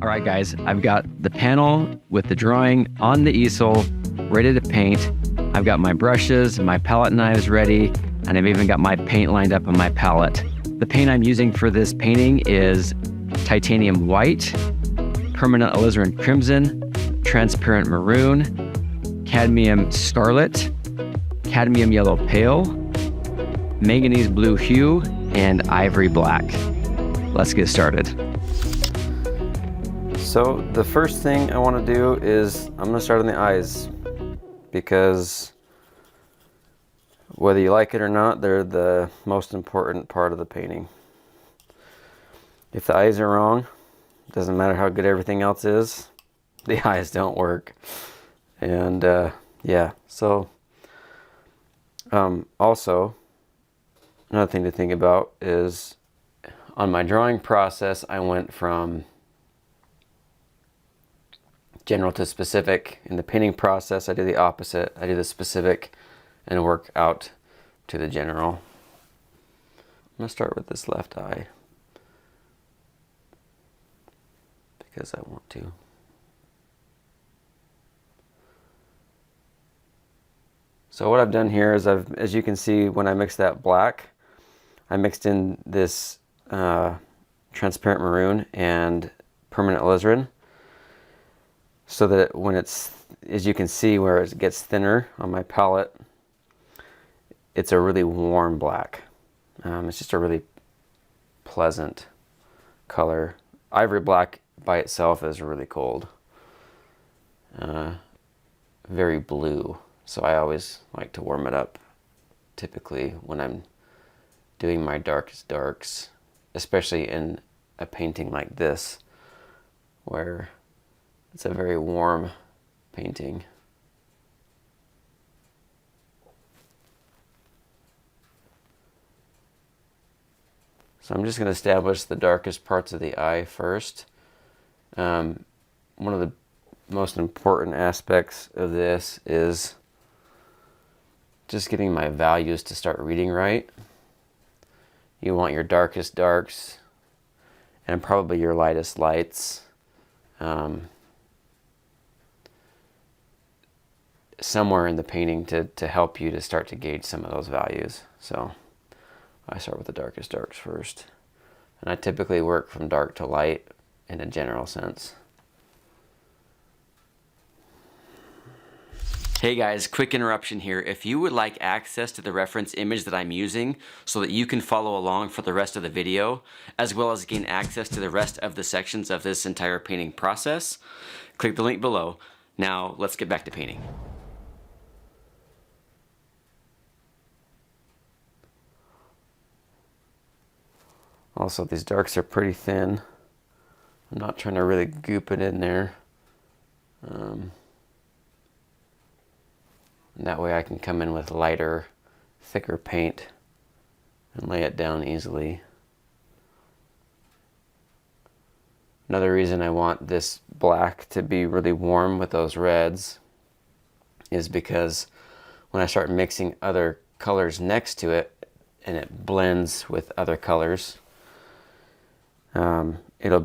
All right, guys, I've got the panel with the drawing on the easel, ready to paint. I've got my brushes, my palette knives ready, and I've even got my paint lined up on my palette. The paint I'm using for this painting is titanium white, permanent alizarin crimson, transparent maroon, cadmium scarlet, cadmium yellow pale, manganese blue hue, and ivory black. Let's get started. So the first thing I want to do is I'm going to start on the eyes, because whether you like it or not, they're the most important part of the painting. If the eyes are wrong, it doesn't matter how good everything else is, the eyes don't work. And yeah, so also another thing to think about is on my drawing process, I went from general to specific. In the painting process, I do the opposite. I do the specific and work out to the general. I'm going to start with this left eye because I want to. So what I've done here is as you can see, when I mixed that black, I mixed in this transparent maroon and permanent alizarin, so that when it's, as you can see where it gets thinner on my palette, it's a really warm black. It's just a really pleasant color. Ivory black by itself is really cold. Very blue. So I always like to warm it up, typically when I'm doing my darkest darks, especially in a painting like this, where it's a very warm painting. So I'm just going to establish the darkest parts of the eye first. One of the most important aspects of this is just getting my values to start reading right. You want your darkest darks and probably your lightest lights somewhere in the painting to help you to start to gauge some of those values. So I start with the darkest darks first. And I typically work from dark to light in a general sense. Hey guys, quick interruption here. If you would like access to the reference image that I'm using so that you can follow along for the rest of the video, as well as gain access to the rest of the sections of this entire painting process, click the link below. Now let's get back to painting. Also, these darks are pretty thin. I'm not trying to really goop it in there. And that way I can come in with lighter, thicker paint and lay it down easily. Another reason I want this black to be really warm with those reds is because when I start mixing other colors next to it and it blends with other colors, it'll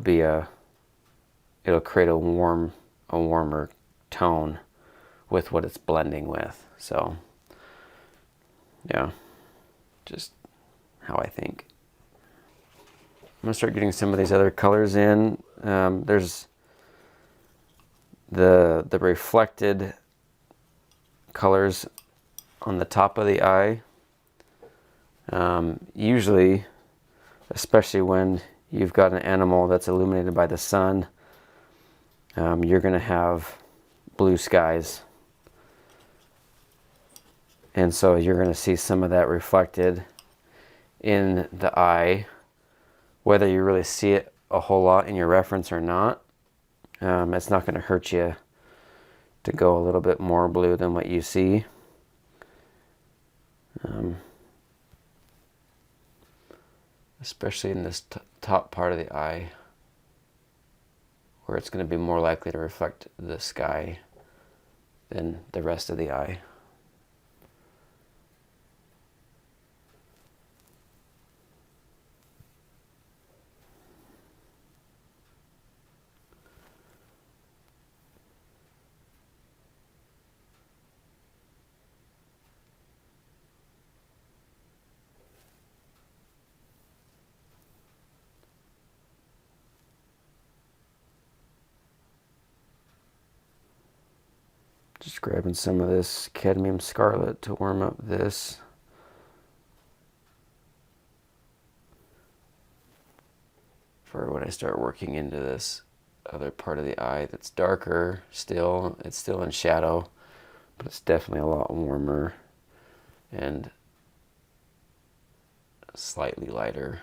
create a warmer tone with what it's blending with. So yeah, just how I think. I'm gonna start getting some of these other colors in. There's the reflected colors on the top of the eye. Usually, especially when you've got an animal that's illuminated by the sun, you're going to have blue skies. And so you're going to see some of that reflected in the eye, whether you really see it a whole lot in your reference or not. It's not going to hurt you to go a little bit more blue than what you see. Especially in this top part of the eye, where it's going to be more likely to reflect the sky than the rest of the eye. Just grabbing some of this cadmium scarlet to warm up this. For when I start working into this other part of the eye that's darker still, it's still in shadow, but it's definitely a lot warmer and slightly lighter.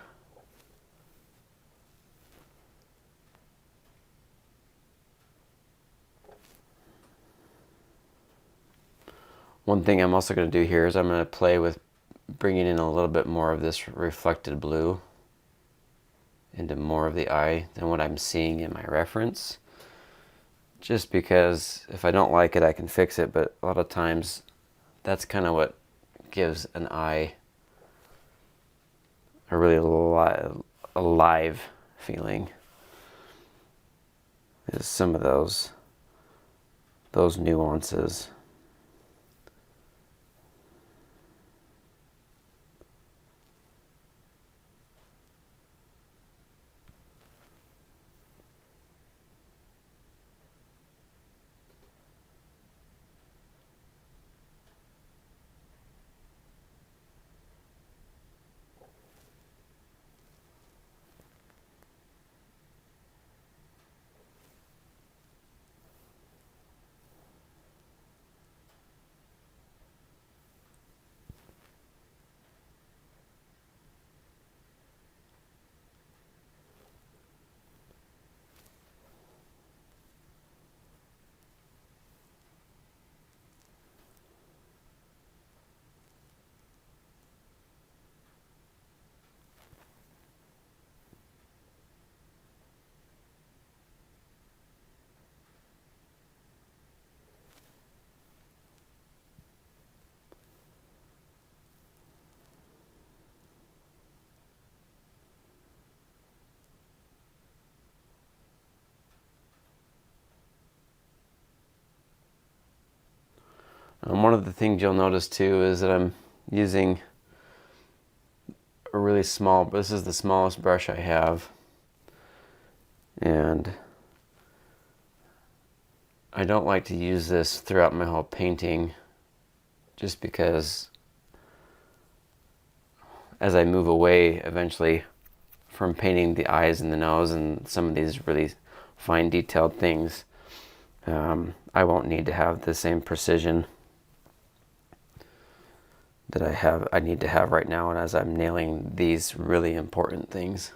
One thing I'm also going to do here is I'm going to play with bringing in a little bit more of this reflected blue into more of the eye than what I'm seeing in my reference. Just because if I don't like it, I can fix it, but a lot of times that's kind of what gives an eye a really alive feeling, is some of those nuances. One of the things you'll notice too is that I'm using a really small, this is the smallest brush I have, and I don't like to use this throughout my whole painting just because as I move away eventually from painting the eyes and the nose and some of these really fine detailed things, I won't need to have the same precision that I need to have right now, and as I'm nailing these really important things.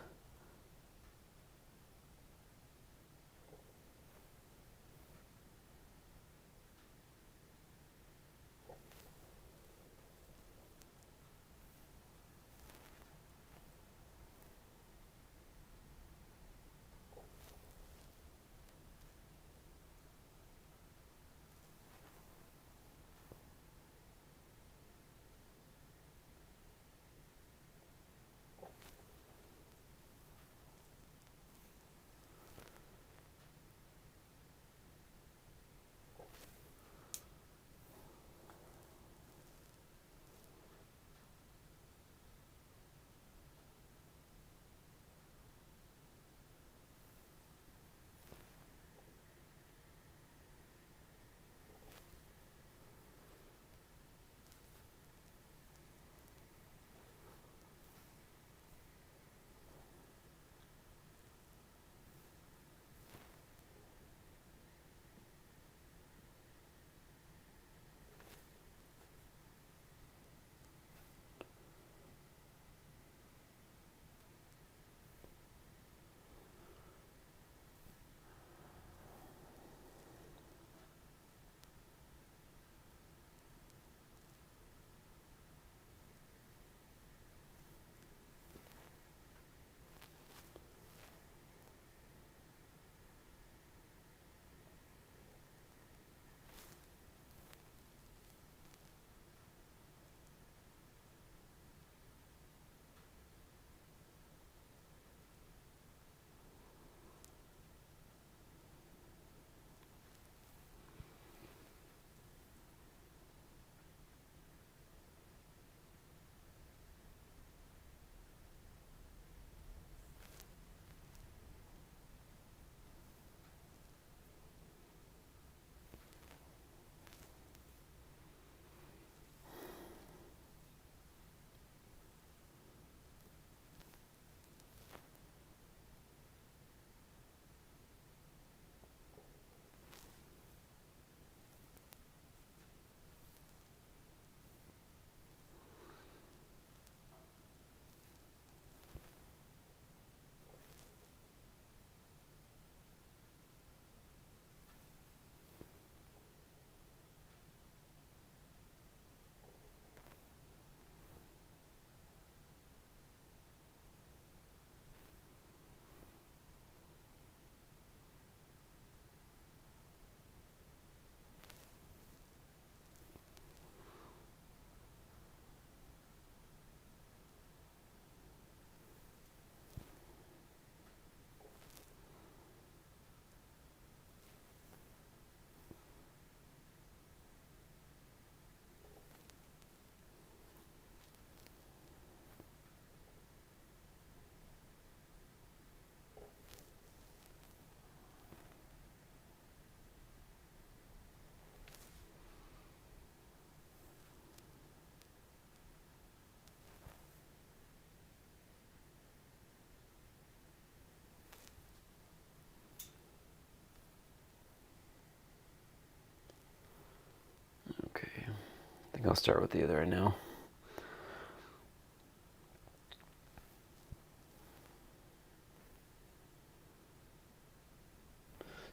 I'll start with the other eye now.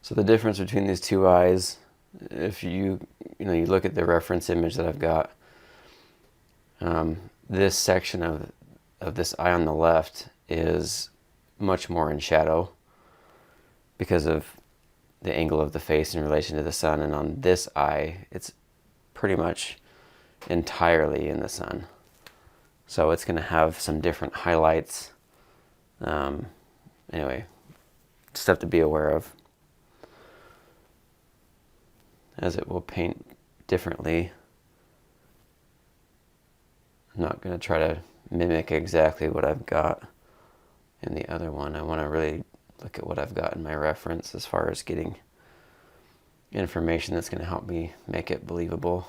So the difference between these two eyes, if you look at the reference image that I've got, this section of this eye on the left is much more in shadow because of the angle of the face in relation to the sun, and on this eye it's pretty much entirely in the sun. So it's going to have some different highlights. Anyway, stuff to be aware of, as it will paint differently. I'm not going to try to mimic exactly what I've got in the other one. I want to really look at what I've got in my reference as far as getting information that's going to help me make it believable.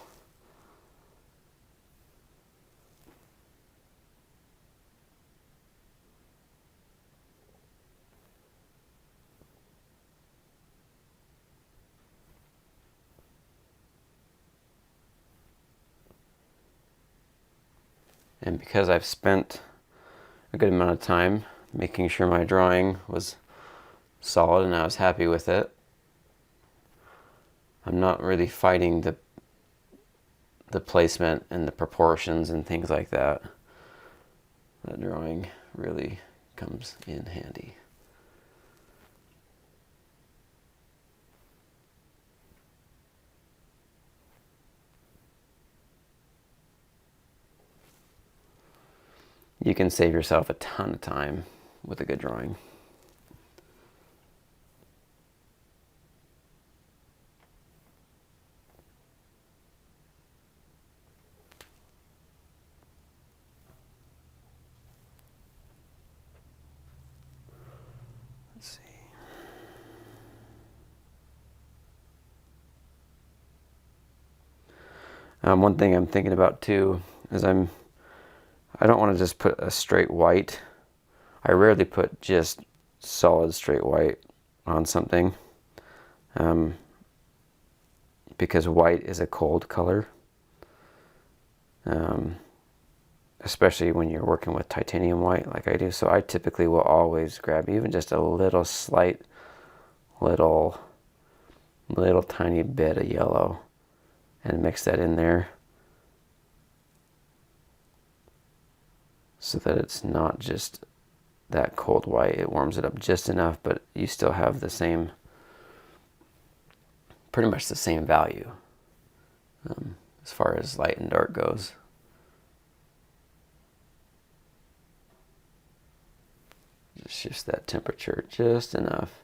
And because I've spent a good amount of time making sure my drawing was solid and I was happy with it, I'm not really fighting the placement and the proportions and things like that. That drawing really comes in handy. You can save yourself a ton of time with a good drawing. Let's see. One thing I'm thinking about too is I don't want to just put a straight white. I rarely put just solid straight white on something, because white is a cold color, especially when you're working with titanium white like I do. So I typically will always grab even just a little slight, little tiny bit of yellow and mix that in there, so that it's not just that cold white. It warms it up just enough, but you still have the same, pretty much the same value as far as light and dark goes. Just shifts that temperature just enough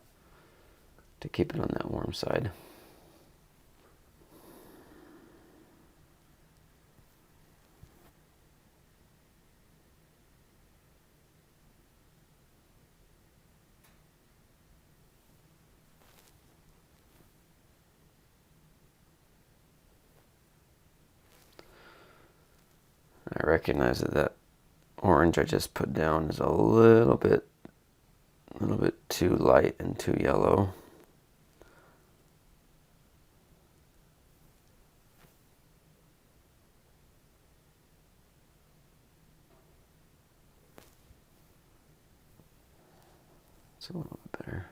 to keep it on that warm side. I recognize that orange I just put down is a little bit too light and too yellow. It's a little bit better.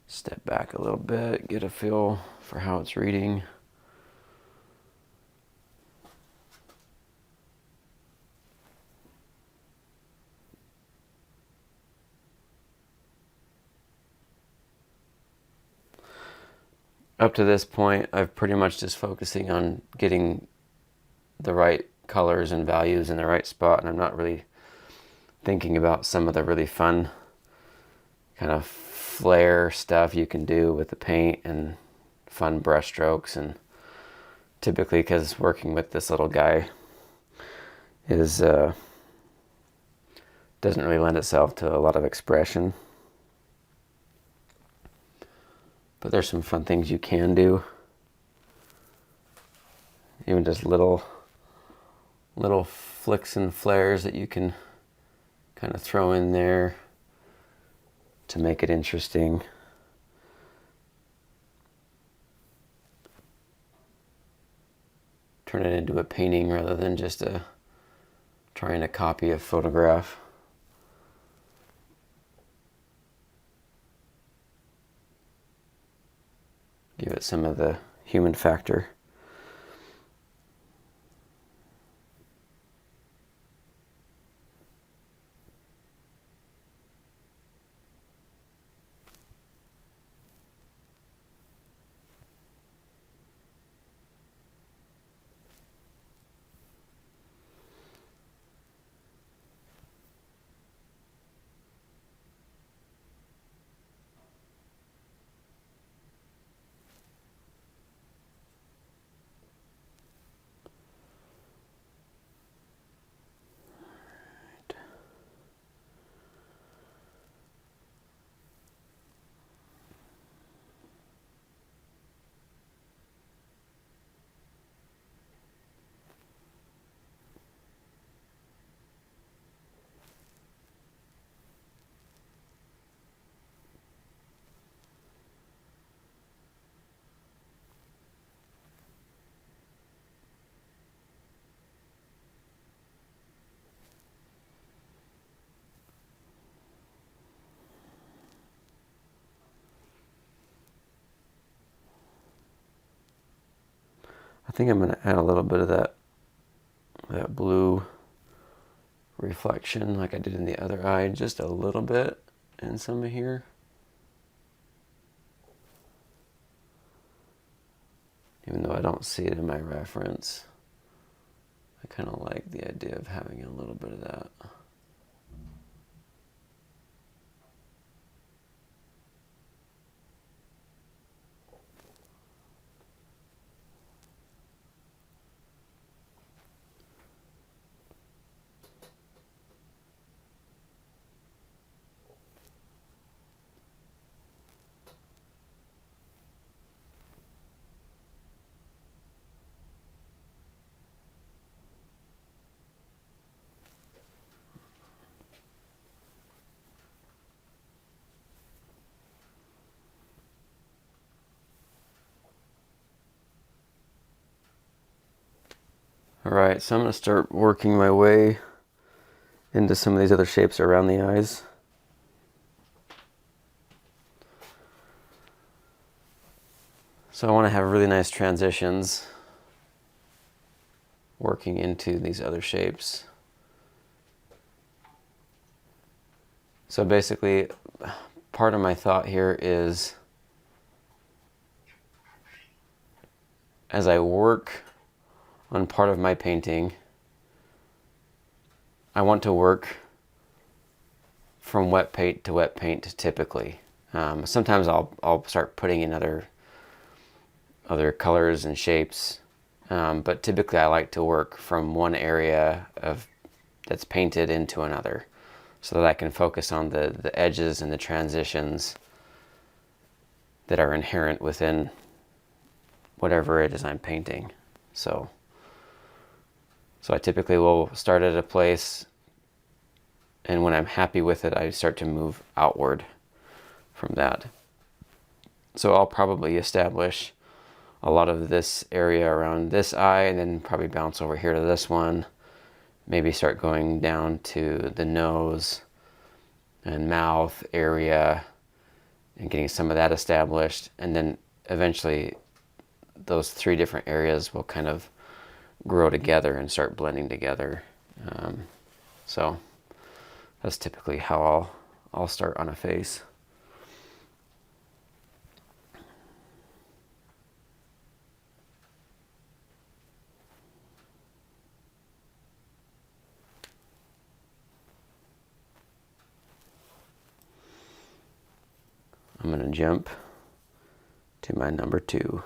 Step back a little bit, get a feel for how it's reading. Up to this point, I've pretty much just focusing on getting the right colors and values in the right spot, and I'm not really thinking about some of the really fun kind of flare stuff you can do with the paint and fun brush strokes. And typically, because working with this little guy is doesn't really lend itself to a lot of expression. But there's some fun things you can do. Even just little flicks and flares that you can kind of throw in there to make it interesting. Turn it into a painting rather than just trying to copy a photograph. Give it some of the human factor. I think I'm going to add a little bit of that blue reflection like I did in the other eye, just a little bit in some of here. Even though I don't see it in my reference, I kind of like the idea of having a little bit of that. All right, so I'm going to start working my way into some of these other shapes around the eyes. So I want to have really nice transitions working into these other shapes. So basically, part of my thought here is as I work on part of my painting, I want to work from wet paint to wet paint typically. Sometimes I'll start putting in other colors and shapes, but typically I like to work from one area that's painted into another, so that I can focus on the edges and the transitions that are inherent within whatever it is I'm painting. So I typically will start at a place, and when I'm happy with it, I start to move outward from that. So I'll probably establish a lot of this area around this eye, and then probably bounce over here to this one. Maybe start going down to the nose and mouth area, and getting some of that established. And then eventually those three different areas will kind of grow together and start blending together. So that's typically how I'll start on a face. I'm going to jump to my number 2.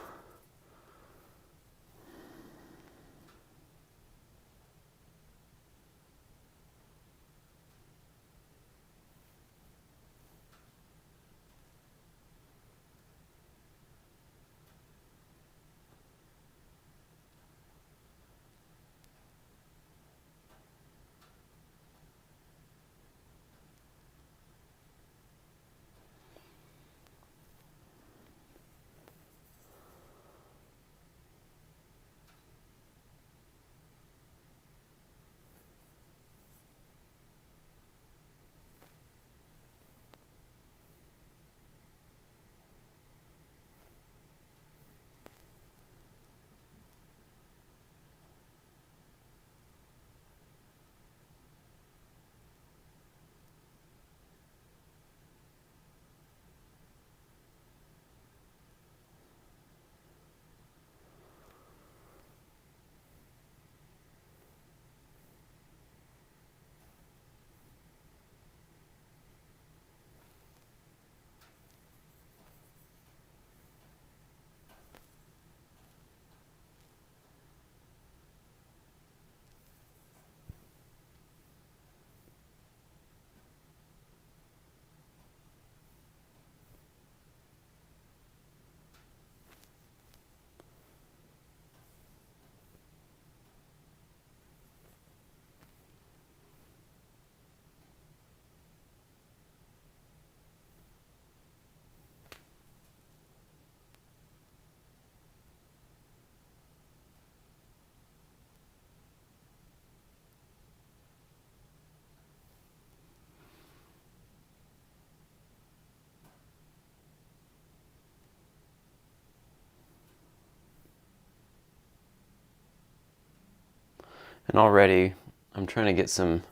And already I'm trying to get some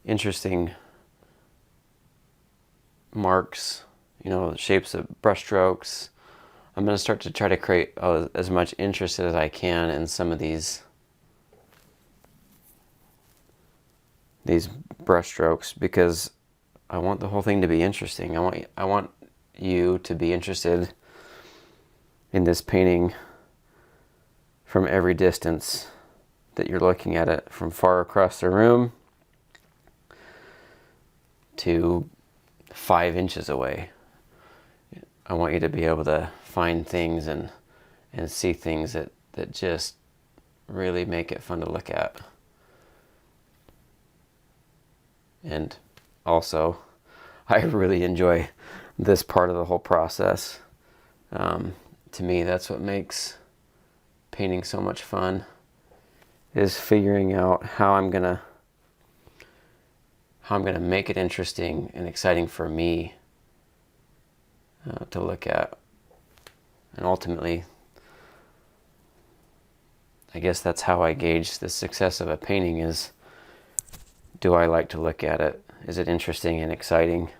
interesting marks, shapes of brush strokes. I'm going to start to try to create as much interest as I can in some of these brush strokes, because I want the whole thing to be interesting. I want you to be interested in this painting from every distance that you're looking at it, from far across the room to 5 inches away. I want you to be able to find things and see things that just really make it fun to look at. And also, I really enjoy this part of the whole process. To me, that's what makes painting so much fun, is figuring out how I'm gonna make it interesting and exciting for me to look at. And ultimately, I guess that's how I gauge the success of a painting is, do I like to look at it? Is it interesting and exciting?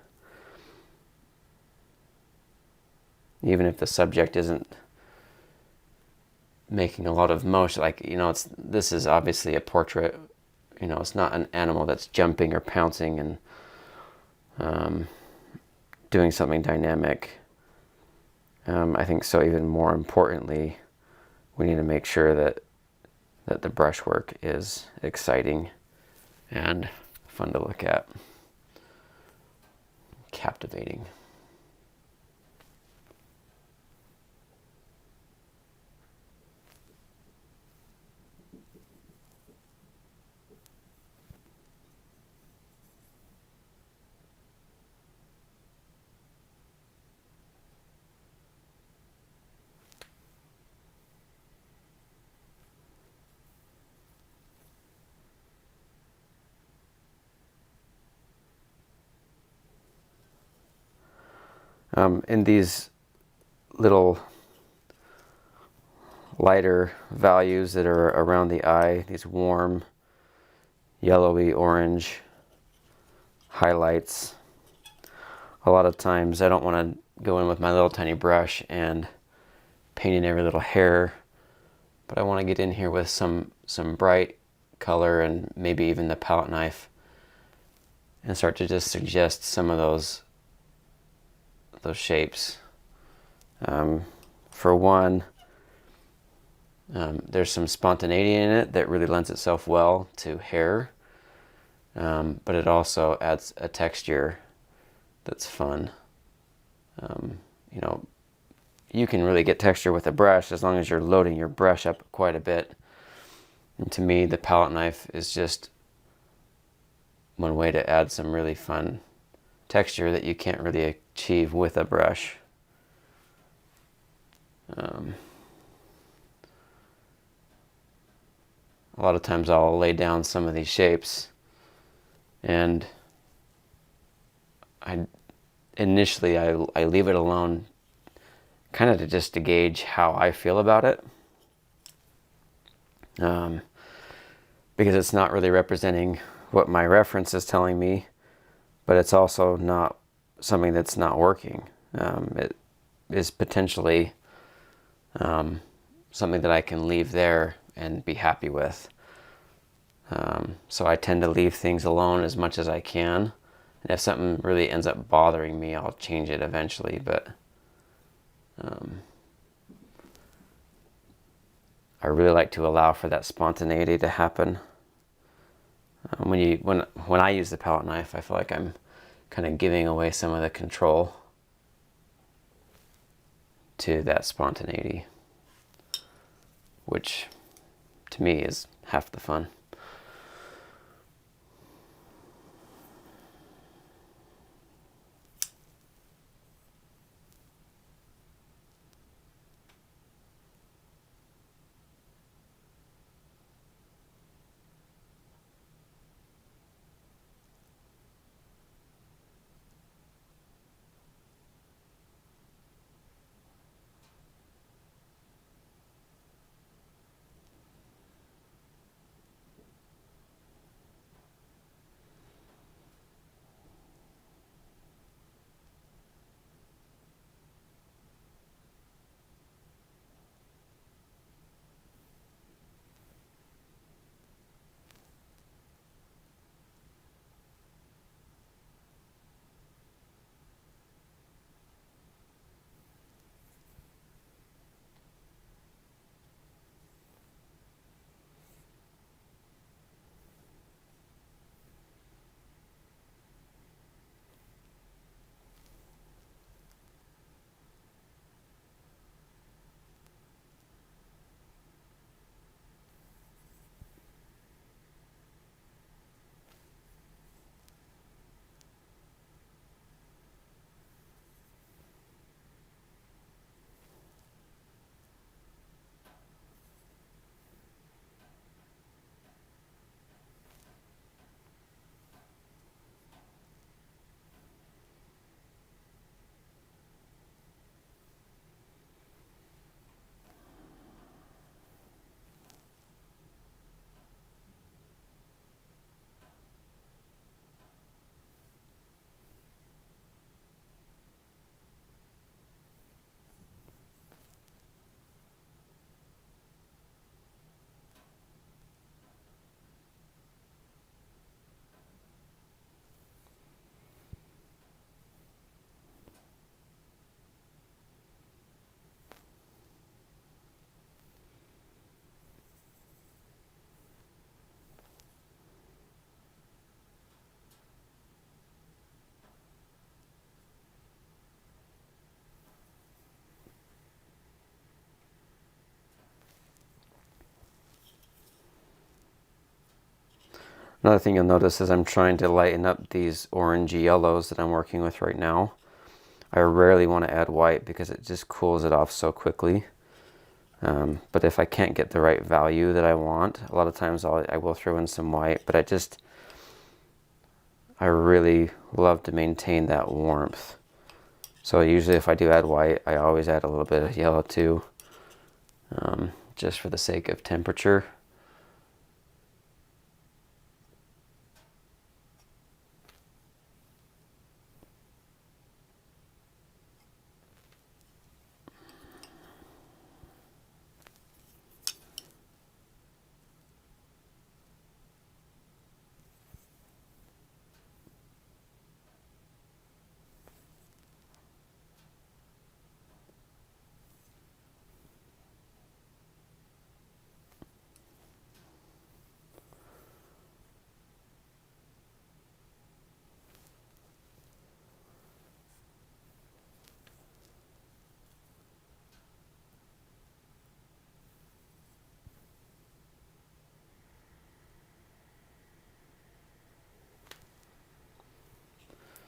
Even if the subject isn't making a lot of motion, this is obviously a portrait. It's not an animal that's jumping or pouncing and doing something dynamic. I think so. Even more importantly, we need to make sure that the brushwork is exciting and fun to look at, captivating. In these little lighter values that are around the eye, these warm, yellowy, orange highlights, a lot of times I don't want to go in with my little tiny brush and paint in every little hair, but I want to get in here with some bright color and maybe even the palette knife and start to just suggest some of those shapes. For one, there's some spontaneity in it that really lends itself well to hair, but it also adds a texture that's fun. You know, you can really get texture with a brush as long as you're loading your brush up quite a bit. And to me, the palette knife is just one way to add some really fun texture that you can't really achieve with a brush. A lot of times I'll lay down some of these shapes and initially I leave it alone kind of just to gauge how I feel about it. Because it's not really representing what my reference is telling me, but it's also not something that's not working. It is potentially something that I can leave there and be happy with. So I tend to leave things alone as much as I can. And if something really ends up bothering me, I'll change it eventually. But I really like to allow for that spontaneity to happen. When I use the palette knife, I feel like I'm kind of giving away some of the control to that spontaneity, which to me is half the fun. Another thing you'll notice is I'm trying to lighten up these orangey yellows that I'm working with right now. I rarely want to add white because it just cools it off so quickly. But if I can't get the right value that I want, a lot of times I will throw in some white, but I really love to maintain that warmth So usually if I do add white, I always add a little bit of yellow too, just for the sake of temperature.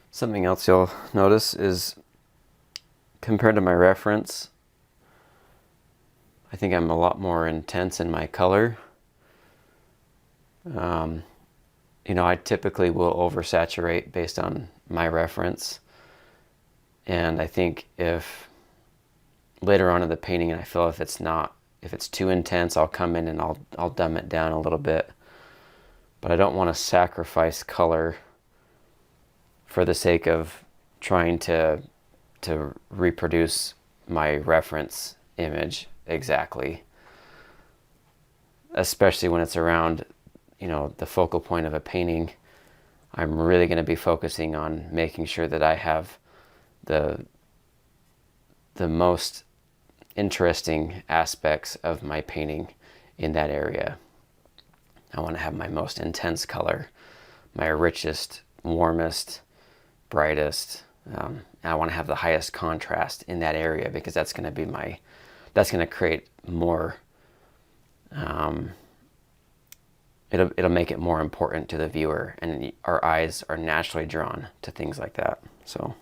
Something else you'll notice is, compared to my reference, I think I'm a lot more intense in my color. You know, I typically will oversaturate based on my reference. And I think if later on in the painting I feel if it's too intense, I'll come in and I'll dumb it down a little bit. But I don't want to sacrifice color for the sake of trying to reproduce my reference image exactly, especially when it's around, you know, the focal point of a painting. I'm really going to be focusing on making sure that I have the most interesting aspects of my painting in that area. I want to have my most intense color, my richest, warmest, brightest. I want to have the highest contrast in that area, because that's going to create more, it'll make it more important to the viewer, and our eyes are naturally drawn to things like that. So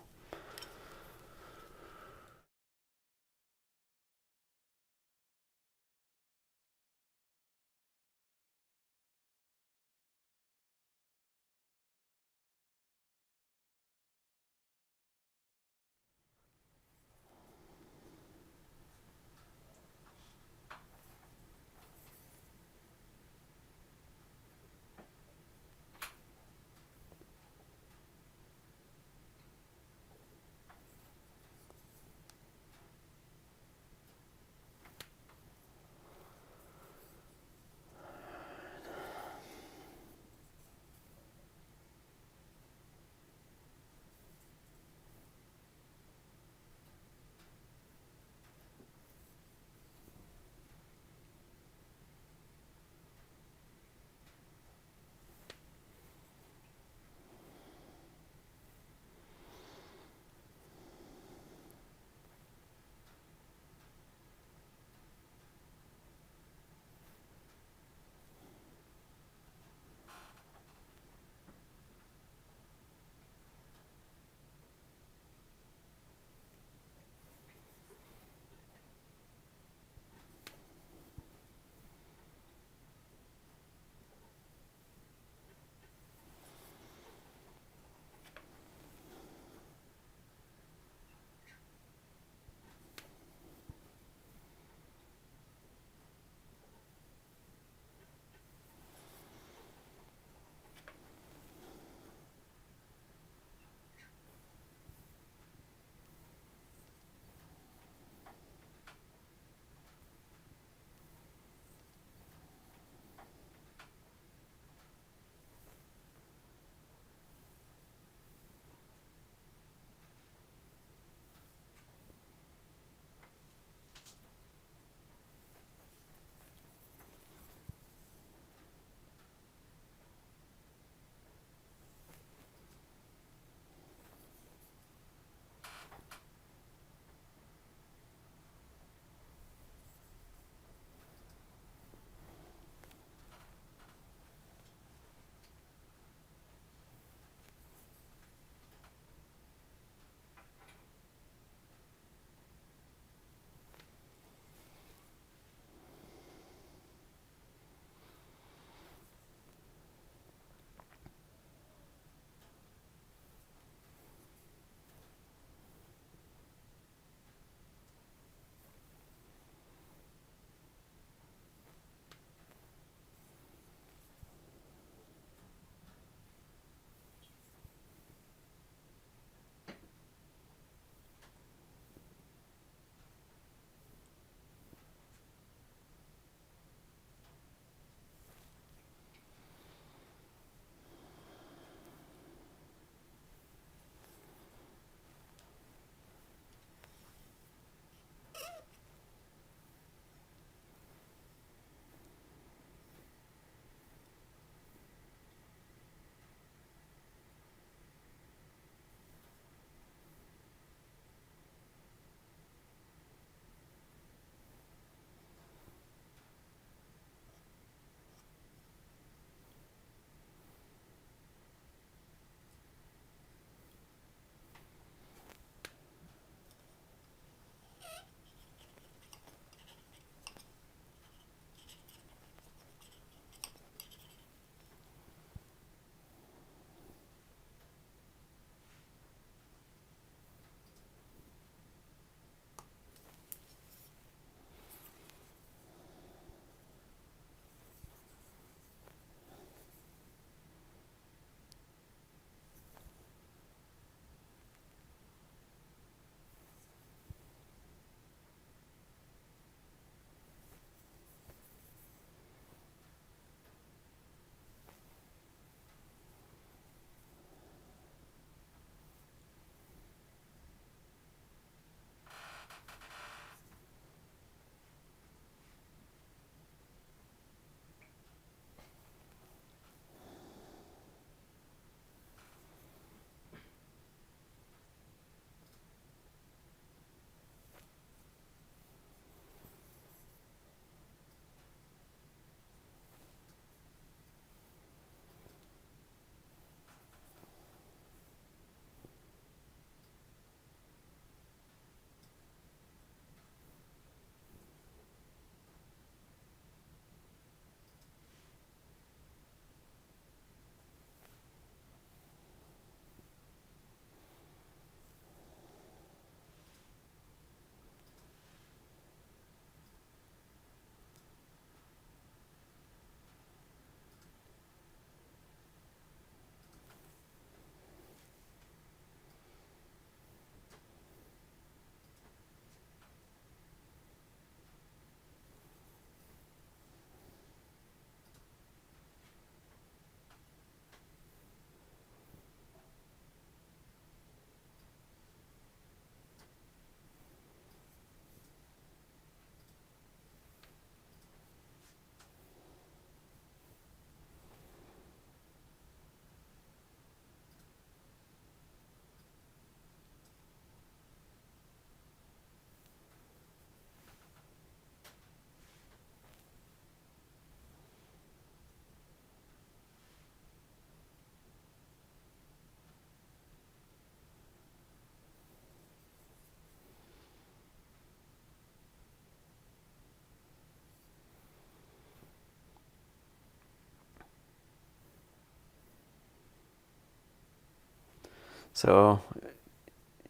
So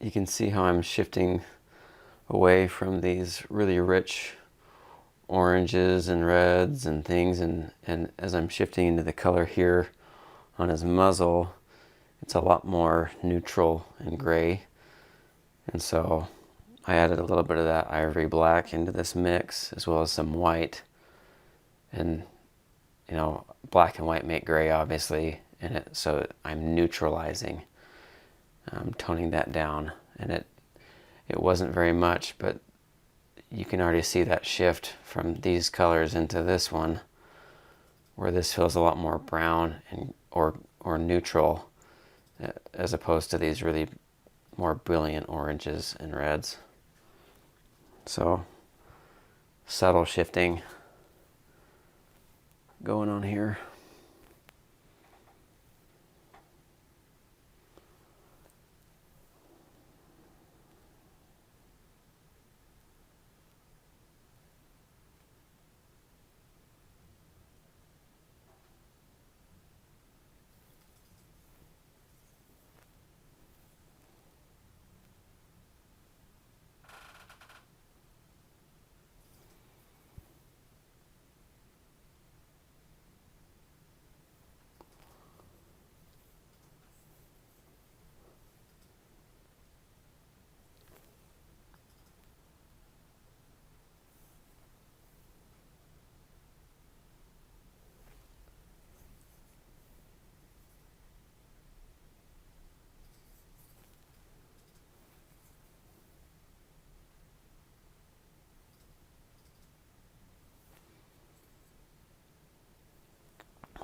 you can see how I'm shifting away from these really rich oranges and reds and things, and as I'm shifting into the color here on his muzzle, it's a lot more neutral and gray. And so I added a little bit of that ivory black into this mix, as well as some white. And you know, black and white make gray, obviously, and so I'm neutralizing, toning that down. And it wasn't very much, but you can already see that shift from these colors into this one, where this feels a lot more brown and or neutral, as opposed to these really more brilliant oranges and reds. So subtle shifting going on here.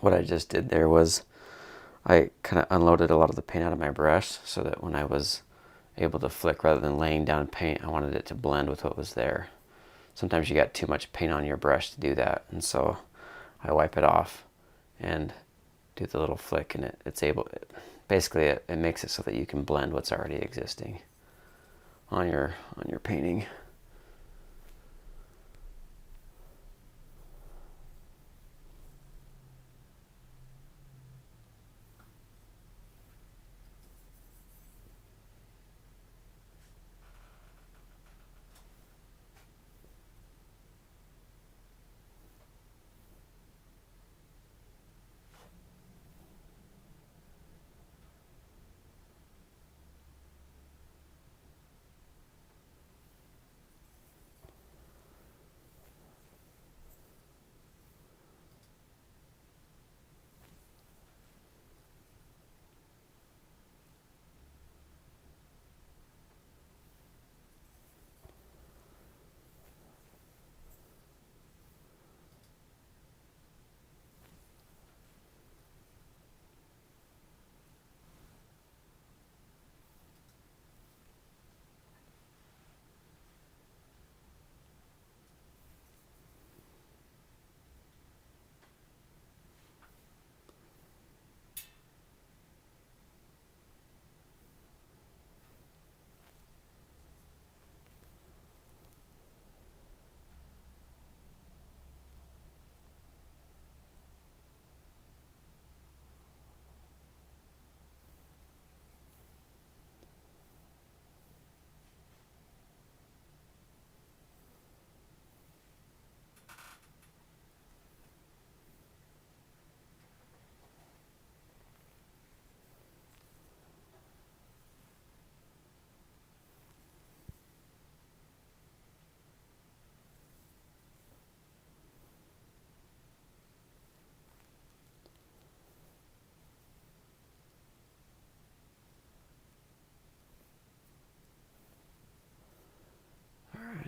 What I just did there was I kind of unloaded a lot of the paint out of my brush, so that when I was able to flick rather than laying down paint, I wanted it to blend with what was there. Sometimes you got too much paint on your brush to do that, and so I wipe it off and do the little flick, and basically it makes it so that you can blend what's already existing on your painting.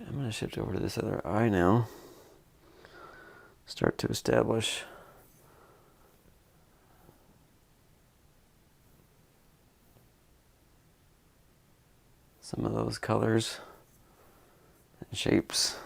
I'm going to shift over to this other eye now. Start to establish some of those colors and shapes.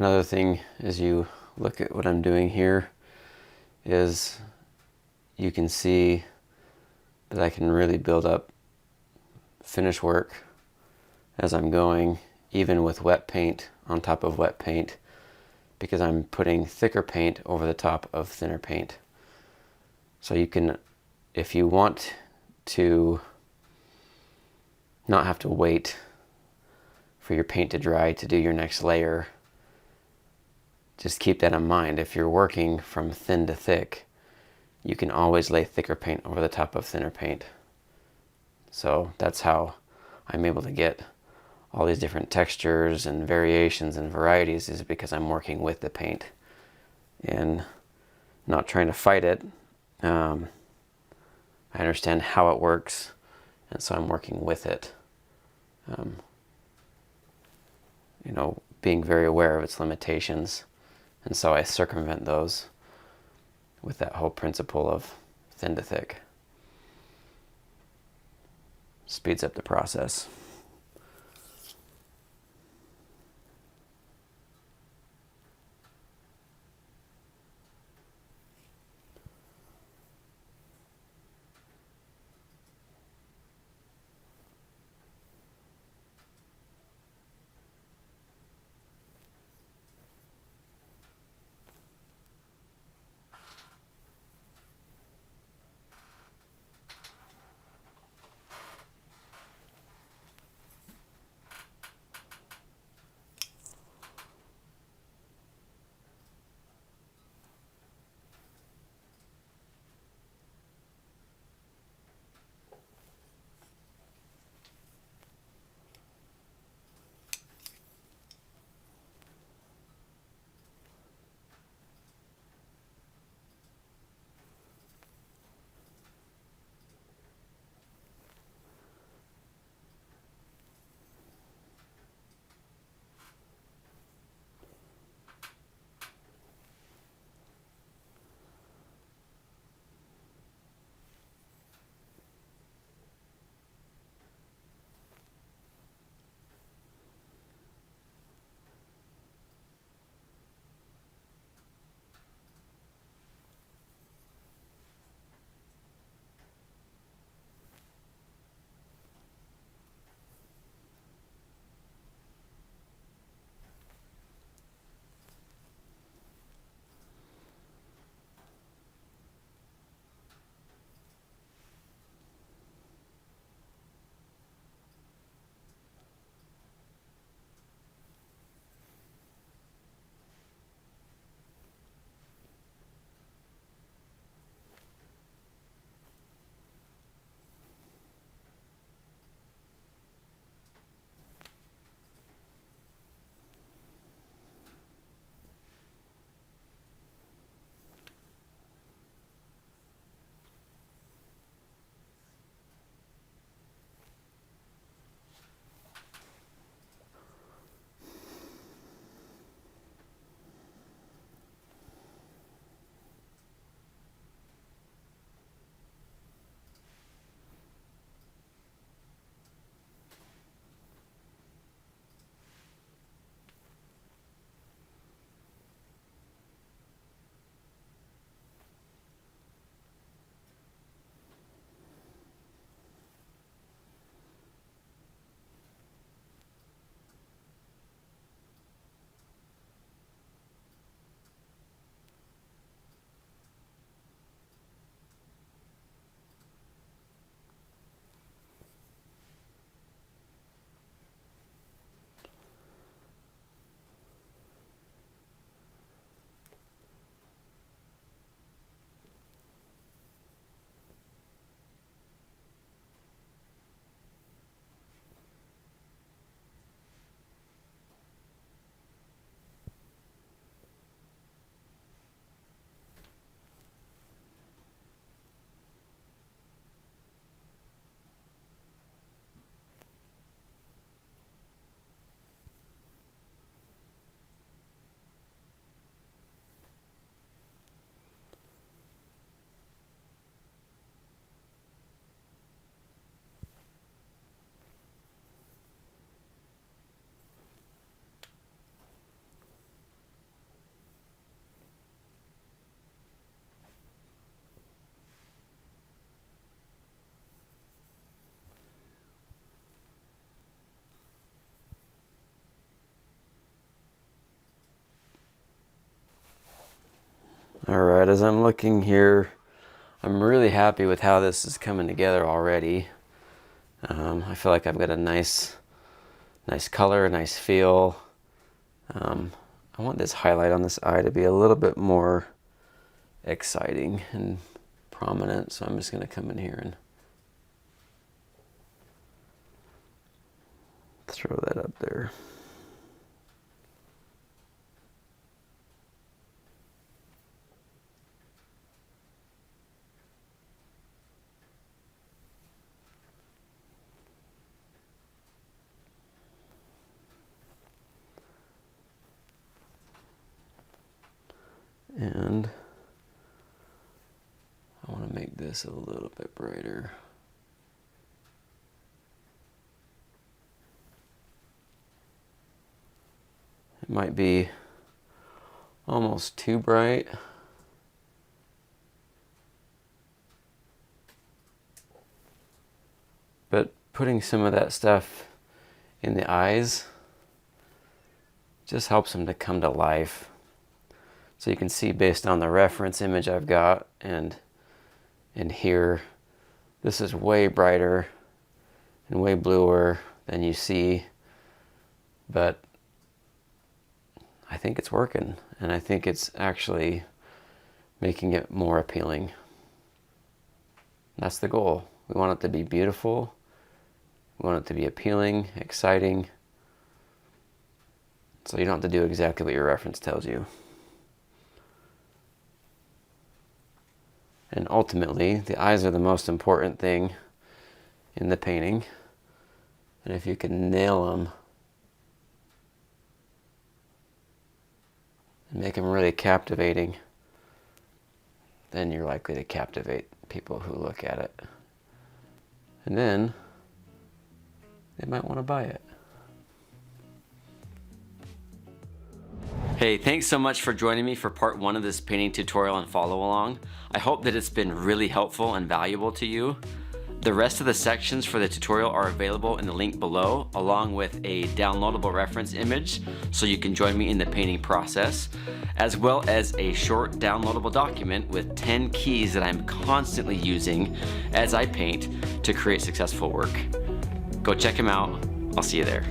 another thing as you look at what I'm doing here is you can see that I can really build up finish work as I'm going, even with wet paint on top of wet paint, because I'm putting thicker paint over the top of thinner paint. So you can, if you want to not have to wait for your paint to dry to do your next layer, just keep that in mind. If you're working from thin to thick, you can always lay thicker paint over the top of thinner paint. So that's how I'm able to get all these different textures and variations and varieties, is because I'm working with the paint and not trying to fight it. I understand how it works, and so I'm working with it. You know, being very aware of its limitations, and so I circumvent those with that whole principle of thin to thick. Speeds up the process. as I'm looking here, I'm really happy with how this is coming together already. I feel like I've got a nice color, a nice feel. I want this highlight on this eye to be a little bit more exciting and prominent, so I'm just going to come in here and throw that up there. And I want to make this a little bit brighter. It might be almost too bright. But putting some of that stuff in the eyes just helps them to come to life. So you can see based on the reference image I've got and here, this is way brighter and way bluer than you see, but I think it's working, and I think it's actually making it more appealing. That's the goal. We want it to be beautiful. We want it to be appealing, exciting, so you don't have to do exactly what your reference tells you. And ultimately, the eyes are the most important thing in the painting. And if you can nail them and make them really captivating, then you're likely to captivate people who look at it. And then they might want to buy it. Hey, thanks so much for joining me for part 1 of this painting tutorial and follow along. I hope that it's been really helpful and valuable to you. The rest of the sections for the tutorial are available in the link below, along with a downloadable reference image so you can join me in the painting process, as well as a short downloadable document with 10 keys that I'm constantly using as I paint to create successful work. Go check them out. I'll see you there.